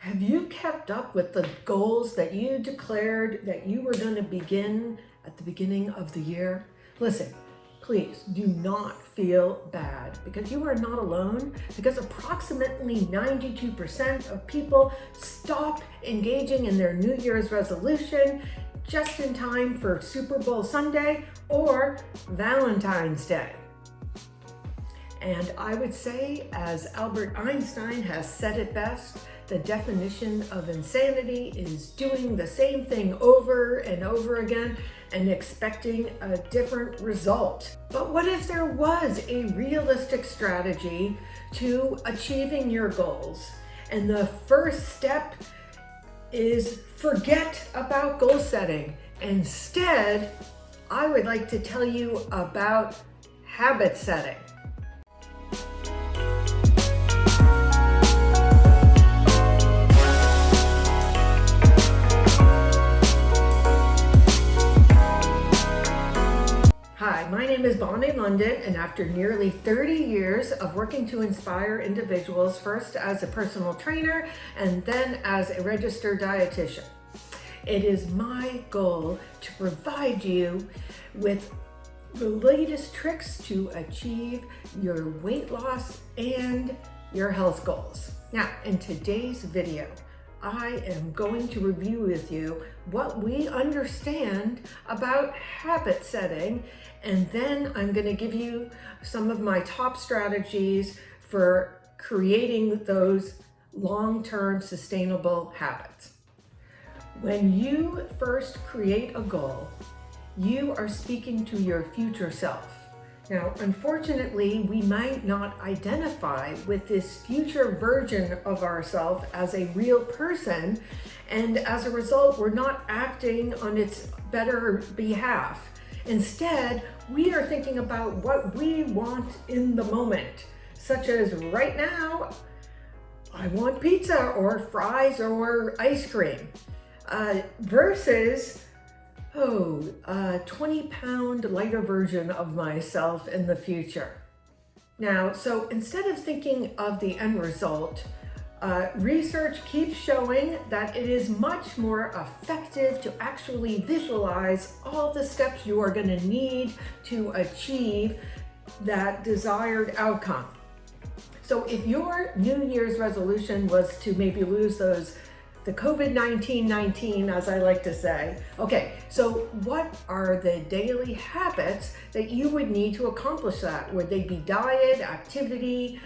Have you kept up with the goals that you declared that you were going to begin at the beginning of the year? Listen, please do not feel bad because you are not alone, because approximately 92% of people stop engaging in their New Year's resolution just in time for Super Bowl Sunday or Valentine's Day. And I would say, as Albert Einstein has said it best, the definition of insanity is doing the same thing over and over again and expecting a different result. But what if there was a realistic strategy to achieving your goals? And the first step is forget about goal setting. Instead, I would like to tell you about habit setting. Hi, my name is Bonnie London, and after nearly 30 years of working to inspire individuals, first as a personal trainer and then as a registered dietitian, it is my goal to provide you with the latest tricks to achieve your weight loss and your health goals. Now, in today's video, I am going to review with you what we understand about habit setting, and then I'm going to give you some of my top strategies for creating those long-term sustainable habits. When you first create a goal, you are speaking to your future self. Now, unfortunately, we might not identify with this future version of ourselves as a real person, and as a result, we're not acting on its better behalf. Instead, we are thinking about what we want in the moment, such as right now, I want pizza or fries or ice cream, versus a 20-pound lighter version of myself in the future. Now, so instead of thinking of the end result, research keeps showing that it is much more effective to actually visualize all the steps you are going to need to achieve that desired outcome. So if your New Year's resolution was to maybe lose the COVID-19, as I like to say. Okay, so what are the daily habits that you would need to accomplish that? Would they be diet, activity,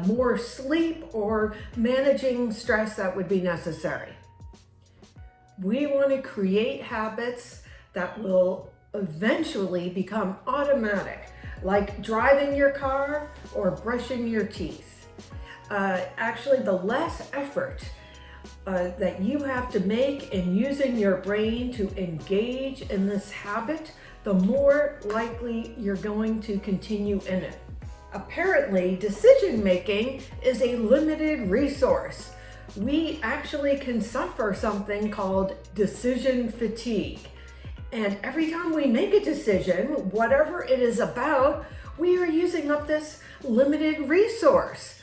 more sleep, or managing stress that would be necessary? We want to create habits that will eventually become automatic, like driving your car or brushing your teeth. Actually, the less effort that you have to make in using your brain to engage in this habit, the more likely you're going to continue in it. Apparently, decision making is a limited resource. We actually can suffer something called decision fatigue. And every time we make a decision, whatever it is about, we are using up this limited resource.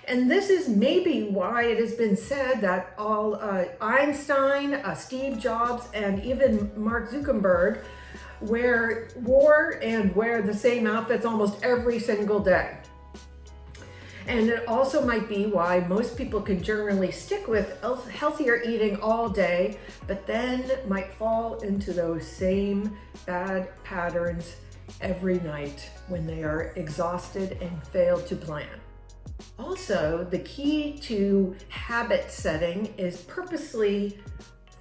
And this is maybe why it has been said that all Einstein, Steve Jobs, and even Mark Zuckerberg wore the same outfits almost every single day. And it also might be why most people can generally stick with healthier eating all day, but then might fall into those same bad patterns every night when they are exhausted and fail to plan. Also, the key to habit setting is purposely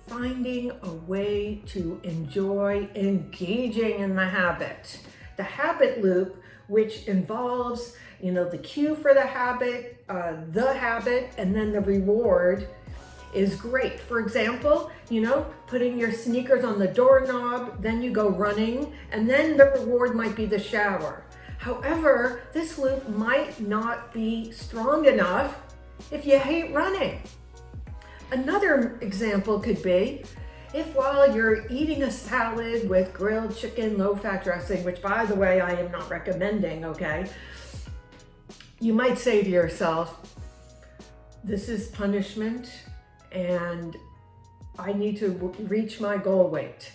finding a way to enjoy engaging in the habit. The habit loop, which involves, the cue for the habit, and then the reward, is great. For example, putting your sneakers on the doorknob, then you go running, and then the reward might be the shower. However, this loop might not be strong enough if you hate running. Another example could be if while you're eating a salad with grilled chicken, low-fat dressing, which by the way, I am not recommending, okay? You might say to yourself, this is punishment and I need to reach my goal weight,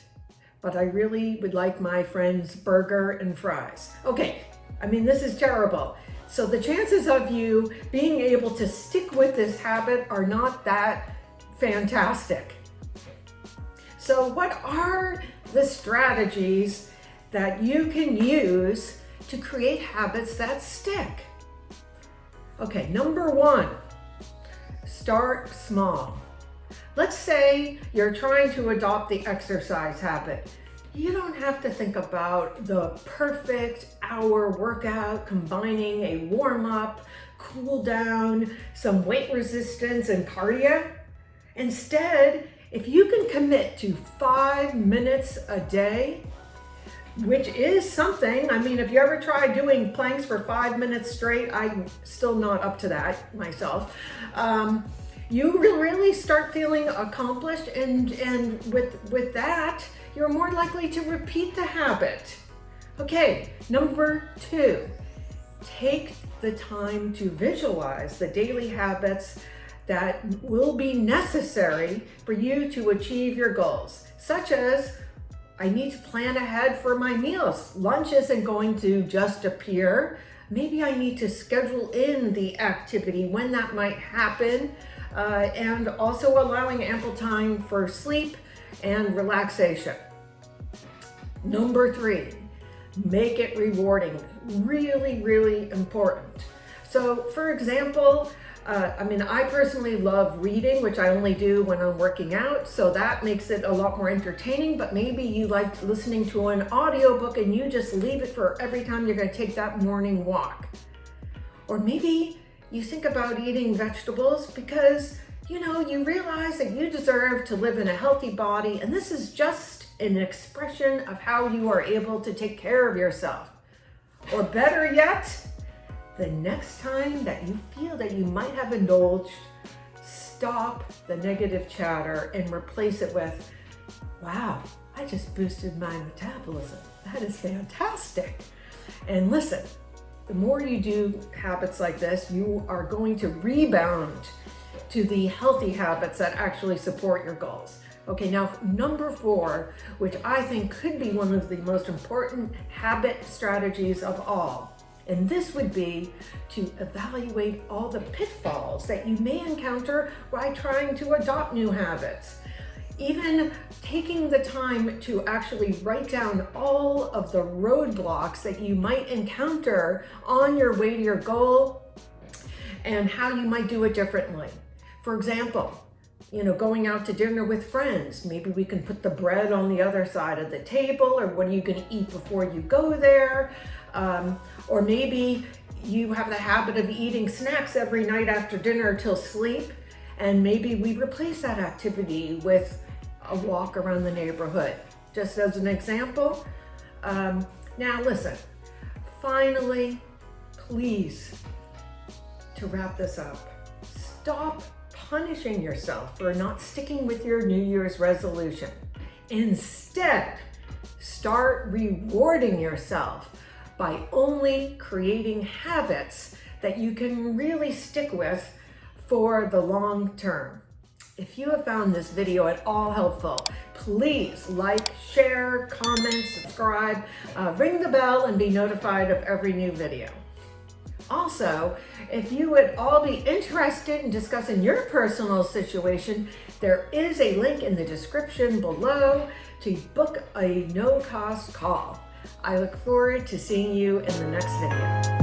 but I really would like my friend's burger and fries. Okay, I mean, this is terrible. So the chances of you being able to stick with this habit are not that fantastic. So what are the strategies that you can use to create habits that stick? Okay, number one, start small. Let's say you're trying to adopt the exercise habit. You don't have to think about the perfect hour workout combining a warm-up, cool down, some weight resistance, and cardio. Instead, if you can commit to 5 minutes a day, which is something, I mean, if you ever tried doing planks for 5 minutes straight, I'm still not up to that myself. You will really start feeling accomplished, and with that, you're more likely to repeat the habit. Okay, number two, take the time to visualize the daily habits that will be necessary for you to achieve your goals, such as, I need to plan ahead for my meals. Lunch isn't going to just appear. Maybe I need to schedule in the activity when that might happen, and also allowing ample time for sleep and relaxation. Number three, make it rewarding. Really, really important. So for example, I personally love reading, which I only do when I'm working out, so that makes it a lot more entertaining, but maybe you like listening to an audiobook and you just leave it for every time you're going to take that morning walk. Or maybe you think about eating vegetables because, you realize that you deserve to live in a healthy body, and this is just an expression of how you are able to take care of yourself. Or better yet, the next time that you feel that you might have indulged, stop the negative chatter and replace it with, wow, I just boosted my metabolism. That is fantastic. And listen, the more you do habits like this, you are going to rebound to the healthy habits that actually support your goals. Okay, now number four, which I think could be one of the most important habit strategies of all, and this would be to evaluate all the pitfalls that you may encounter while trying to adopt new habits. Even taking the time to actually write down all of the roadblocks that you might encounter on your way to your goal and how you might do it differently. For example, going out to dinner with friends, maybe we can put the bread on the other side of the table, or what are you going to eat before you go there? Or maybe you have the habit of eating snacks every night after dinner till sleep, and maybe we replace that activity with a walk around the neighborhood, just as an example. Now listen, finally, please, to wrap this up, stop punishing yourself for not sticking with your New Year's resolution. Instead, start rewarding yourself by only creating habits that you can really stick with for the long term. If you have found this video at all helpful, please like, share, comment, subscribe, ring the bell, and be notified of every new video. Also, if you would all be interested in discussing your personal situation, there is a link in the description below to book a no-cost call. I look forward to seeing you in the next video.